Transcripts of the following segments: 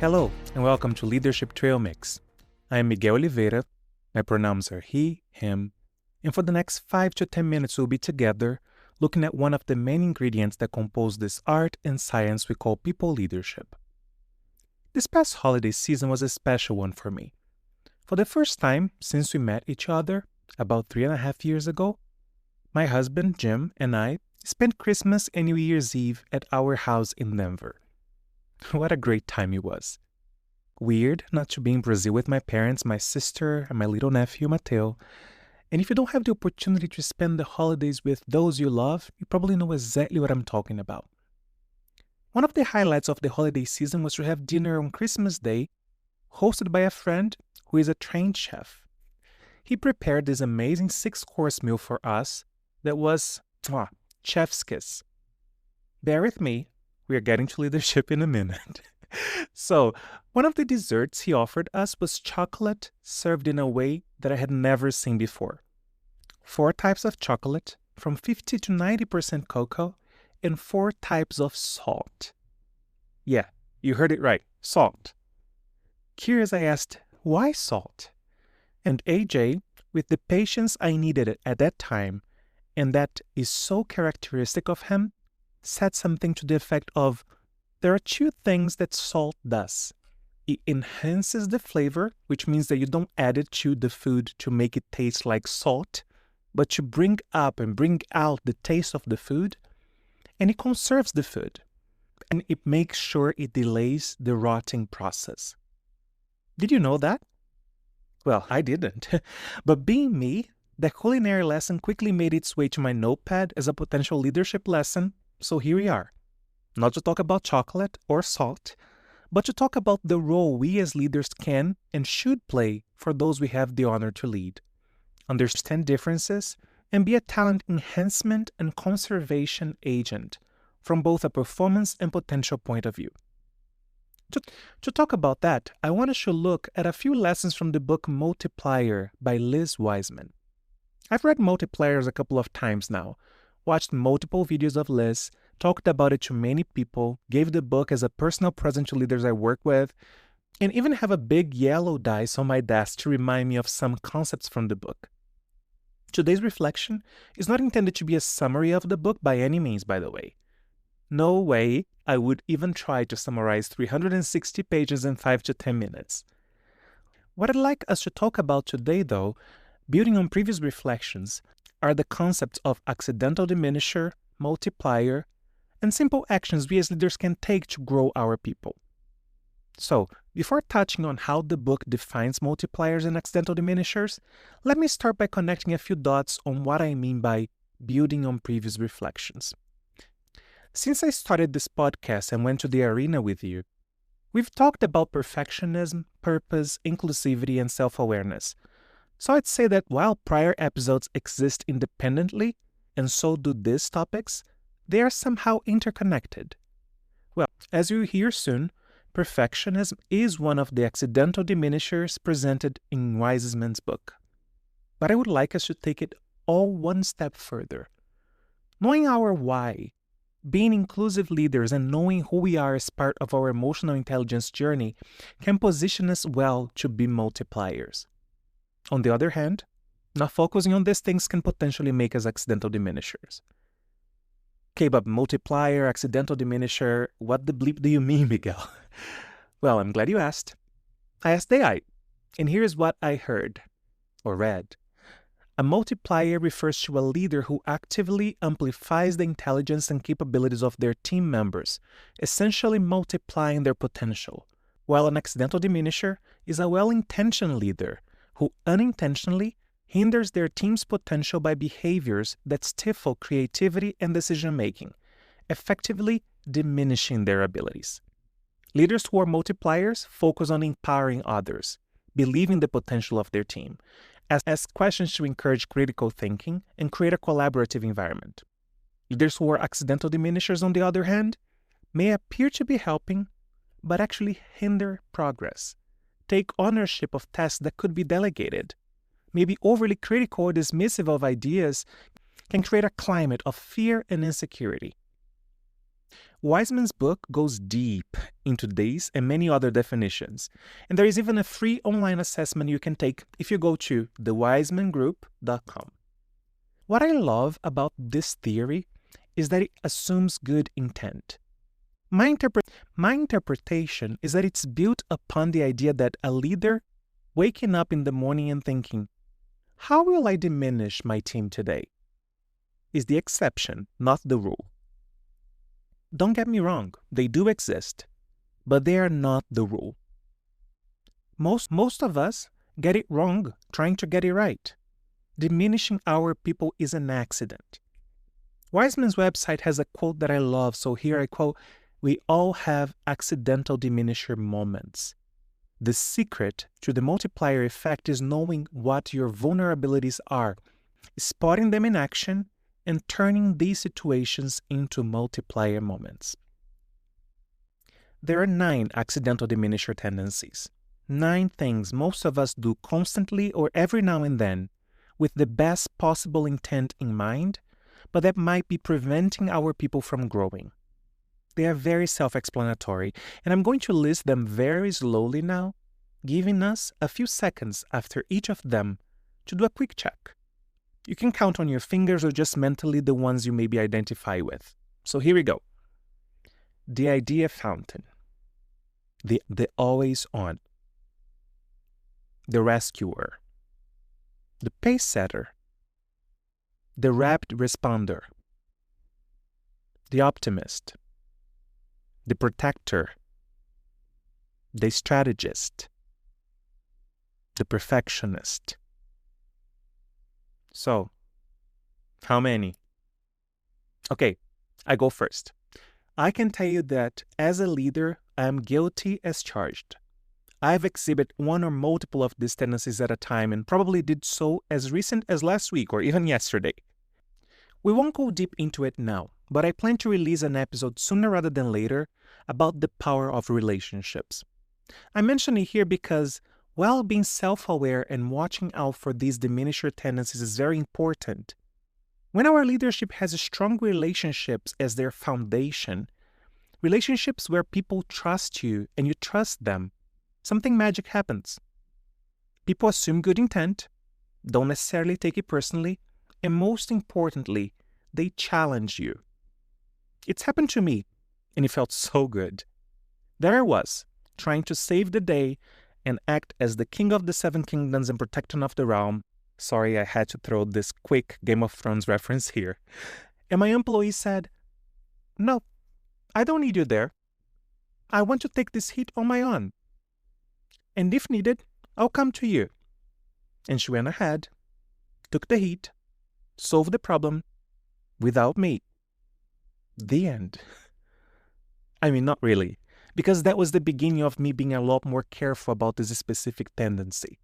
Hello, and welcome to Leadership Trail Mix. I am Miguel Oliveira. My pronouns are he, him, and for the next 5 to 10 minutes we'll be together looking at one of the main ingredients that compose this art and science we call people leadership. This past holiday season was a special one for me. For the first time since we met each other about 3.5 years ago, my husband, Jim, and I spent Christmas and New Year's Eve at our house in Denver. What a great time it was. Weird not to be in Brazil with my parents, my sister, and my little nephew, Mateo. And if you don't have the opportunity to spend the holidays with those you love, you probably know exactly what I'm talking about. One of the highlights of the holiday season was to have dinner on Christmas Day, hosted by a friend who is a trained chef. He prepared this amazing 6-course meal for us that was, chef's kiss. Bear with me. We are getting to leadership in a minute. So, one of the desserts he offered us was chocolate served in a way that I had never seen before. 4 types of chocolate, from 50 to 90% cocoa, and 4 types of salt. Yeah, you heard it right, salt. Curious, I asked, why salt? And AJ, with the patience I needed at that time, and that is so characteristic of him, said something to the effect of, there are 2 things that salt does. It enhances the flavor, which means that you don't add it to the food to make it taste like salt, but to bring up and bring out the taste of the food, and it conserves the food, and it makes sure it delays the rotting process. Did you know that? Well, I didn't. But being me, the culinary lesson quickly made its way to my notepad as a potential leadership lesson. So here we are, not to talk about chocolate or salt, but to talk about the role we as leaders can and should play for those we have the honor to lead. Understand differences and be a talent enhancement and conservation agent from both a performance and potential point of view. To talk about that, I want us to look at a few lessons from the book Multiplier by Liz Wiseman. I've read Multipliers a couple of times now, watched multiple videos of Liz, talked about it to many people, gave the book as a personal present to leaders I work with, and even have a big yellow dice on my desk to remind me of some concepts from the book. Today's reflection is not intended to be a summary of the book by any means, by the way. No way I would even try to summarize 360 pages in 5 to 10 minutes. What I'd like us to talk about today, though, building on previous reflections, are the concepts of accidental diminisher, multiplier, and simple actions we as leaders can take to grow our people. So, before touching on how the book defines multipliers and accidental diminishers, let me start by connecting a few dots on what I mean by building on previous reflections. Since I started this podcast and went to the arena with you, we've talked about perfectionism, purpose, inclusivity, and self-awareness. So I'd say that while prior episodes exist independently, and so do these topics, they are somehow interconnected. Well, as you'll hear soon, perfectionism is one of the accidental diminishers presented in Wiseman's book. But I would like us to take it all one step further. Knowing our why, being inclusive leaders, and knowing who we are as part of our emotional intelligence journey can position us well to be multipliers. On the other hand, not focusing on these things can potentially make us accidental diminishers. Okay, but multiplier, accidental diminisher, what the bleep do you mean, Miguel? Well, I'm glad you asked. I asked AI, and here's what I heard, or read. A multiplier refers to a leader who actively amplifies the intelligence and capabilities of their team members, essentially multiplying their potential, while an accidental diminisher is a well-intentioned leader who unintentionally hinders their team's potential by behaviors that stifle creativity and decision-making, effectively diminishing their abilities. Leaders who are multipliers focus on empowering others, believing the potential of their team, ask questions to encourage critical thinking and create a collaborative environment. Leaders who are accidental diminishers, on the other hand, may appear to be helping, but actually hinder progress, take ownership of tasks that could be delegated, may be overly critical or dismissive of ideas, can create a climate of fear and insecurity. Wiseman's book goes deep into these and many other definitions, and there is even a free online assessment you can take if you go to thewisemangroup.com. What I love about this theory is that it assumes good intent. My interpretation is that it's built upon the idea that a leader waking up in the morning and thinking, how will I diminish my team today? Is the exception, not the rule. Don't get me wrong, they do exist, but they are not the rule. Most of us get it wrong trying to get it right. Diminishing our people is an accident. Wiseman's website has a quote that I love, so here I quote, "We all have accidental diminisher moments. The secret to the multiplier effect is knowing what your vulnerabilities are, spotting them in action, and turning these situations into multiplier moments." There are 9 accidental diminisher tendencies. 9 things most of us do constantly or every now and then with the best possible intent in mind, but that might be preventing our people from growing. They are very self-explanatory, and I'm going to list them very slowly now, giving us a few seconds after each of them to do a quick check. You can count on your fingers or just mentally the ones you maybe identify with. So here we go. The idea fountain. The always on. The rescuer. The pace setter. The rapt responder. The optimist. The protector. The strategist. The perfectionist. So, how many? Okay, I go first. I can tell you that as a leader, I am guilty as charged. I've exhibited one or multiple of these tendencies at a time and probably did so as recent as last week or even yesterday. We won't go deep into it now, but I plan to release an episode sooner rather than later about the power of relationships. I mention it here because while being self-aware and watching out for these diminisher tendencies is very important, when our leadership has strong relationships as their foundation, relationships where people trust you and you trust them, something magic happens. People assume good intent, don't necessarily take it personally, and most importantly, they challenge you. It's happened to me, and it felt so good. There I was, trying to save the day and act as the king of the 7 kingdoms and protector of the realm. Sorry, I had to throw this quick Game of Thrones reference here. And my employee said, "No, I don't need you there. I want to take this heat on my own. And if needed, I'll come to you." And she went ahead, took the heat, solved the problem without me. The end. I mean, not really, because that was the beginning of me being a lot more careful about this specific tendency.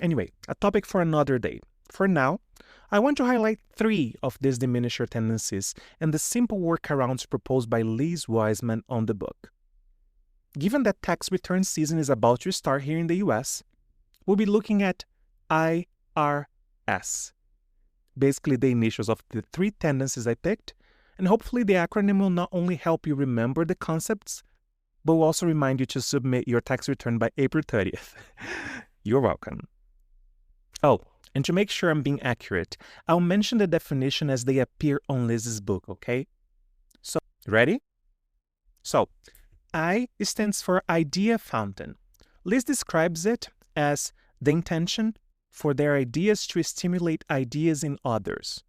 Anyway, a topic for another day. For now, I want to highlight 3 of these diminisher tendencies and the simple workarounds proposed by Liz Wiseman on the book. Given that tax return season is about to start here in the US, we'll be looking at IRS, basically the initials of the 3 tendencies I picked, and hopefully the acronym will not only help you remember the concepts, but will also remind you to submit your tax return by April 30th. You're welcome. Oh, and to make sure I'm being accurate, I'll mention the definition as they appear on Liz's book, okay? So, ready? So, I stands for idea fountain. Liz describes it as the intention for their ideas to stimulate ideas in others.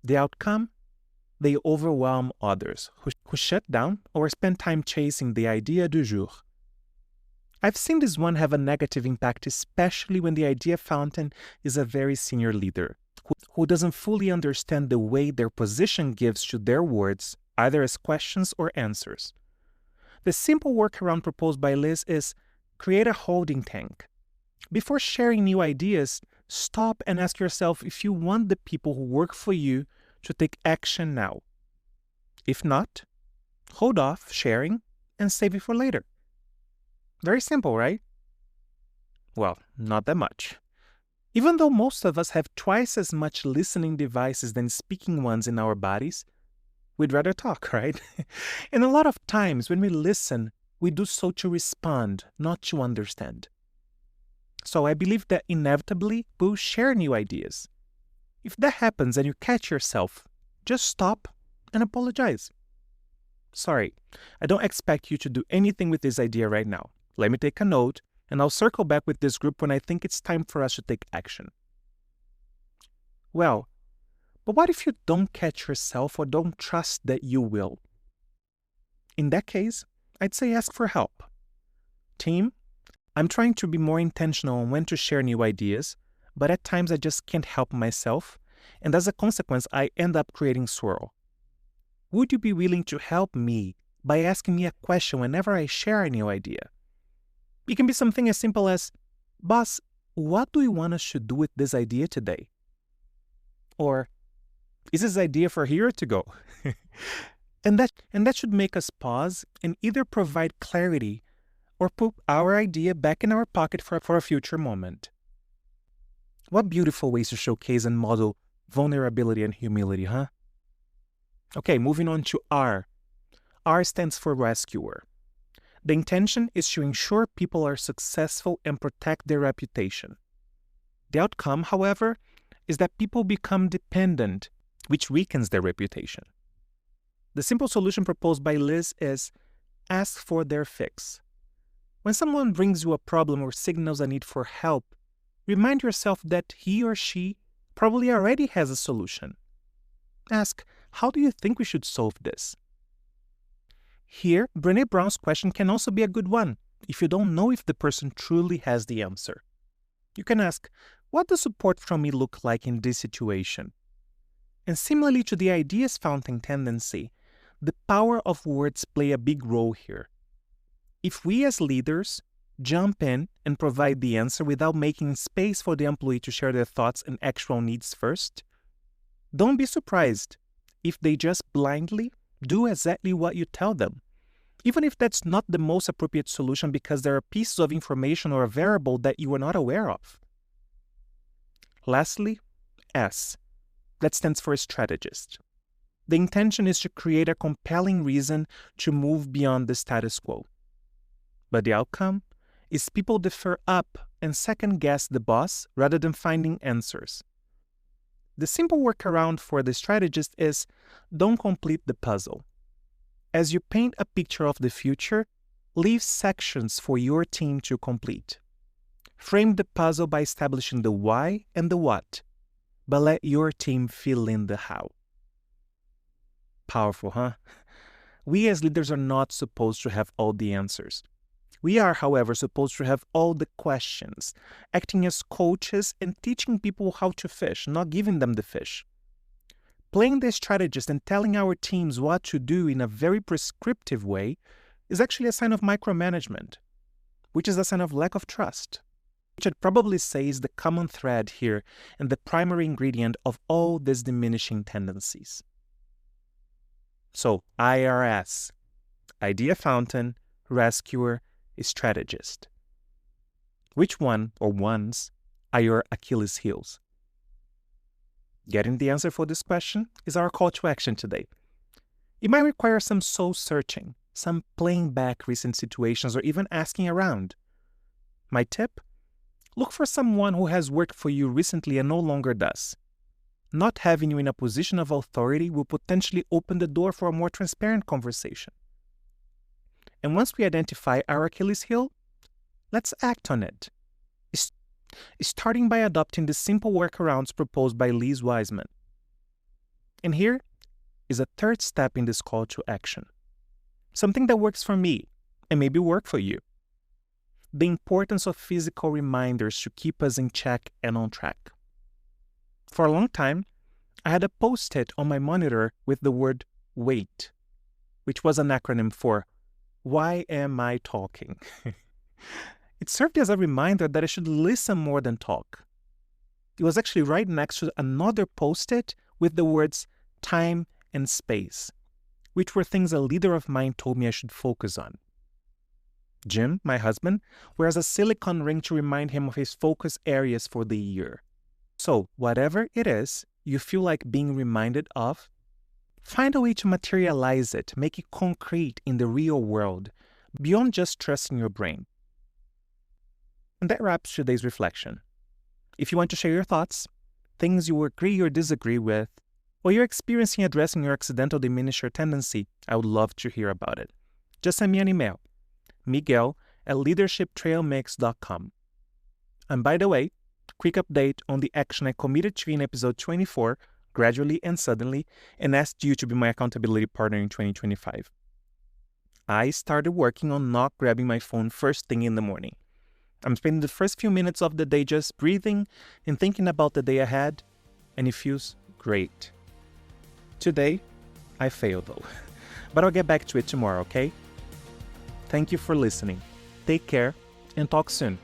The outcome? They overwhelm others who shut down or spend time chasing the idea du jour. I've seen this one have a negative impact, especially when the idea fountain is a very senior leader who doesn't fully understand the weight their position gives to their words, either as questions or answers. The simple workaround proposed by Liz is create a holding tank. Before sharing new ideas, stop and ask yourself if you want the people who work for you to take action now. If not, hold off sharing and save it for later. Very simple, right? Well, not that much. Even though most of us have twice as much listening devices than speaking ones in our bodies, we'd rather talk, right? And a lot of times when we listen, we do so to respond, not to understand. So I believe that inevitably we'll share new ideas. If that happens and you catch yourself, just stop and apologize. Sorry, I don't expect you to do anything with this idea right now. Let me take a note, and I'll circle back with this group when I think it's time for us to take action. Well, but what if you don't catch yourself or don't trust that you will? In that case, I'd say ask for help. Team, I'm trying to be more intentional on when to share new ideas, but at times I just can't help myself, and as a consequence, I end up creating swirl. Would you be willing to help me by asking me a question whenever I share a new idea? It can be something as simple as, "Boss, what do you want us to do with this idea today?" Or, "Is this idea for here or to go?" And that should make us pause and either provide clarity or put our idea back in our pocket for a future moment. What beautiful ways to showcase and model vulnerability and humility, huh? Okay, moving on to R. R stands for rescuer. The intention is to ensure people are successful and protect their reputation. The outcome, however, is that people become dependent, which weakens their reputation. The simple solution proposed by Liz is ask for their fix. When someone brings you a problem or signals a need for help, remind yourself that he or she probably already has a solution. Ask, how do you think we should solve this? Here, Brené Brown's question can also be a good one if you don't know if the person truly has the answer. You can ask, what does support from me look like in this situation? And similarly to the ideas fountain tendency, the power of words play a big role here. If we as leaders jump in and provide the answer without making space for the employee to share their thoughts and actual needs first, don't be surprised if they just blindly do exactly what you tell them, even if that's not the most appropriate solution because there are pieces of information or a variable that you are not aware of. Lastly, S. That stands for strategist. The intention is to create a compelling reason to move beyond the status quo. But the outcome is people defer up and second-guess the boss rather than finding answers. The simple workaround for the strategist is don't complete the puzzle. As you paint a picture of the future, leave sections for your team to complete. Frame the puzzle by establishing the why and the what, but let your team fill in the how. Powerful, huh? We as leaders are not supposed to have all the answers. We are, however, supposed to have all the questions, acting as coaches and teaching people how to fish, not giving them the fish. Playing the strategist and telling our teams what to do in a very prescriptive way is actually a sign of micromanagement, which is a sign of lack of trust, which I'd probably say is the common thread here and the primary ingredient of all these diminishing tendencies. So, IRS, Idea Fountain, Rescuer, Strategist. Which one or ones are your Achilles heels? Getting the answer for this question is our call to action today. It might require some soul searching, some playing back recent situations, or even asking around. My tip? Look for someone who has worked for you recently and no longer does. Not having you in a position of authority will potentially open the door for a more transparent conversation. And once we identify our Achilles heel, let's act on it. Starting by adopting the simple workarounds proposed by Liz Wiseman. And here is a third step in this call to action. Something that works for me and maybe work for you. The importance of physical reminders to keep us in check and on track. For a long time, I had a post-it on my monitor with the word WAIT, which was an acronym for Why Am I Talking? It served as a reminder that I should listen more than talk. It was actually right next to another post-it with the words time and space, which were things a leader of mine told me I should focus on. Jim, my husband, wears a silicone ring to remind him of his focus areas for the year. So, whatever it is you feel like being reminded of, Find a way to materialize it, make it concrete in the real world, beyond just trusting your brain. And that wraps today's reflection. If you want to share your thoughts, things you agree or disagree with, or you're experiencing addressing your accidental diminisher tendency, I would love to hear about it. Just send me an email, miguel@leadershiptrailmix.com. And by the way, quick update on the action I committed to in episode 24, Gradually and Suddenly, and asked you to be my accountability partner in 2025. I started working on not grabbing my phone first thing in the morning. I'm spending the first few minutes of the day just breathing and thinking about the day ahead, and it feels great. Today, I failed though, but I'll get back to it tomorrow, okay? Thank you for listening. Take care and talk soon.